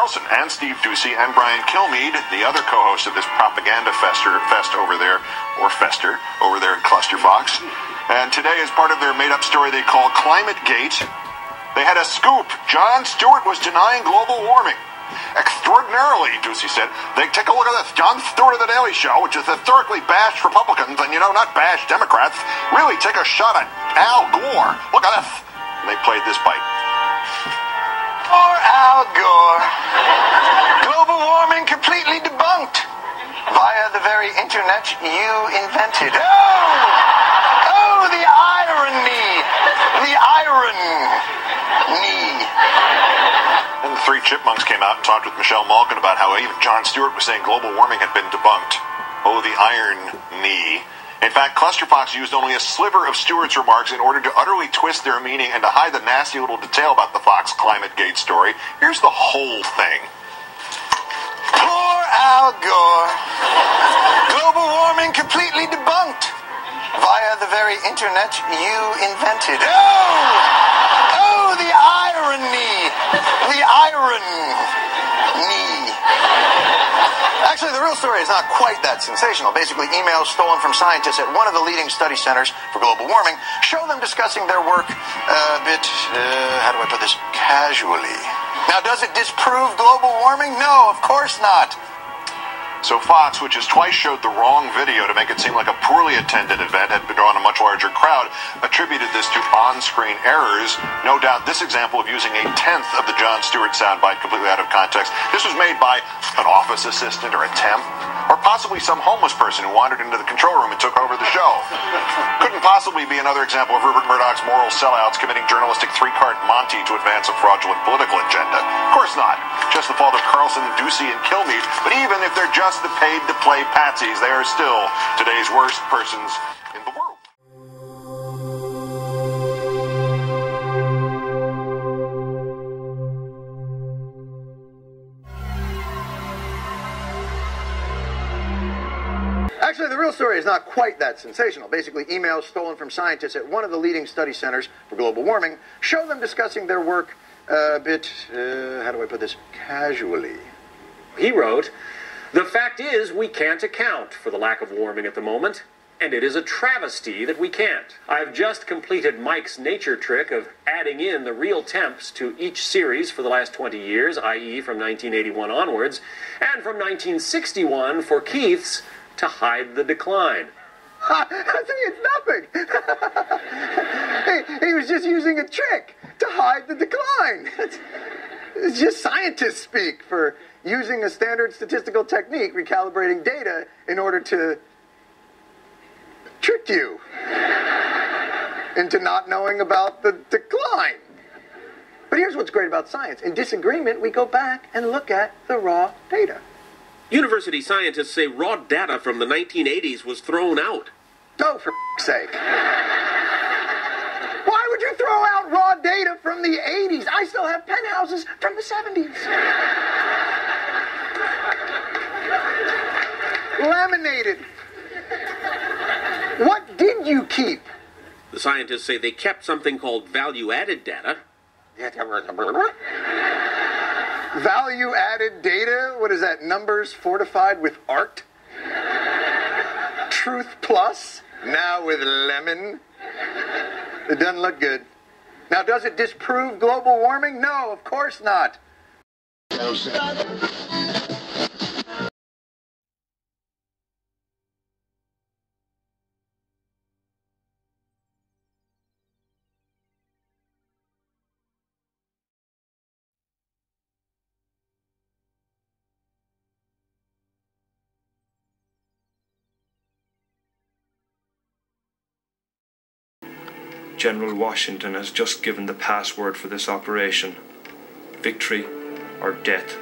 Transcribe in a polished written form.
Carlson and Steve Ducey and Brian Kilmeade, the other co-host of this propaganda fest over there, or fester, over there in Clusterfox. And today, as part of their made-up story they call Climate Gate, they had a scoop. Jon Steward was denying global warming. Extraordinarily, Ducey said. They take a look at this. Jon Steward of The Daily Show, which has historically bashed Republicans and, not bashed Democrats, really take a shot at Al Gore. Look at this. And they played this bite. Poor Al Gore. Global warming completely debunked via the very internet you invented. Oh, the irony. The irony. And the Three Chipmunks came out and talked with Michelle Malkin about how even Jon Stewart was saying global warming had been debunked. Oh, the irony. In fact, Clusterfox used only a sliver of Stewart's remarks in order to utterly twist their meaning and to hide the nasty little detail about the Fox Climate Gate story. Here's the whole thing. Poor Al Gore. Global warming completely debunked via the very internet you invented. Oh, the irony. The irony. Actually, the real story is not quite that sensational. Basically, emails stolen from scientists at one of the leading study centers for global warming show them discussing their work a bit, how do I put this, casually. Now, does it disprove global warming? No, of course not. So Fox, which has twice showed the wrong video to make it seem like a poorly attended event had drawn a much larger crowd, attributed this to on-screen errors. No doubt this example of using a tenth of the Jon Stewart soundbite completely out of context. This was made by an office assistant or a temp, or possibly some homeless person who wandered into the control room and took over the show. Couldn't possibly be another example of Rupert Murdoch's moral sellouts committing journalistic three-card Monty to advance a fraudulent political agenda. Of course not. Just the fault of Carlson, Ducey, and Kilmeade. But even if they're just the paid-to-play patsies, they are still today's worst persons in the world. Actually, the real story is not quite that sensational. Basically, emails stolen from scientists at one of the leading study centers for global warming show them discussing their work a bit, how do I put this, casually. He wrote, "The fact is we can't account for the lack of warming at the moment, and it is a travesty that we can't. I've just completed Mike's nature trick of adding in the real temps to each series for the last 20 years, i.e. from 1981 onwards, and from 1961 for Keith's to hide the decline." It's nothing. He was just using a trick to hide the decline. It's just scientists speak for using a standard statistical technique, recalibrating data in order to trick you into not knowing about the decline. But here's what's great about science. In disagreement, we go back and look at the raw data. University scientists say raw data from the 1980s was thrown out. Oh, for sake. Why would you throw out raw data from the 80s? I still have penthouses from the 70s. Laminated. What did you keep? The scientists say they kept something called value-added data. Value-added data? What is that, numbers fortified with art? Truth plus? Now with lemon? It doesn't look good. Now, does it disprove global warming? No, of course not. General Washington has just given the password for this operation. Victory or death.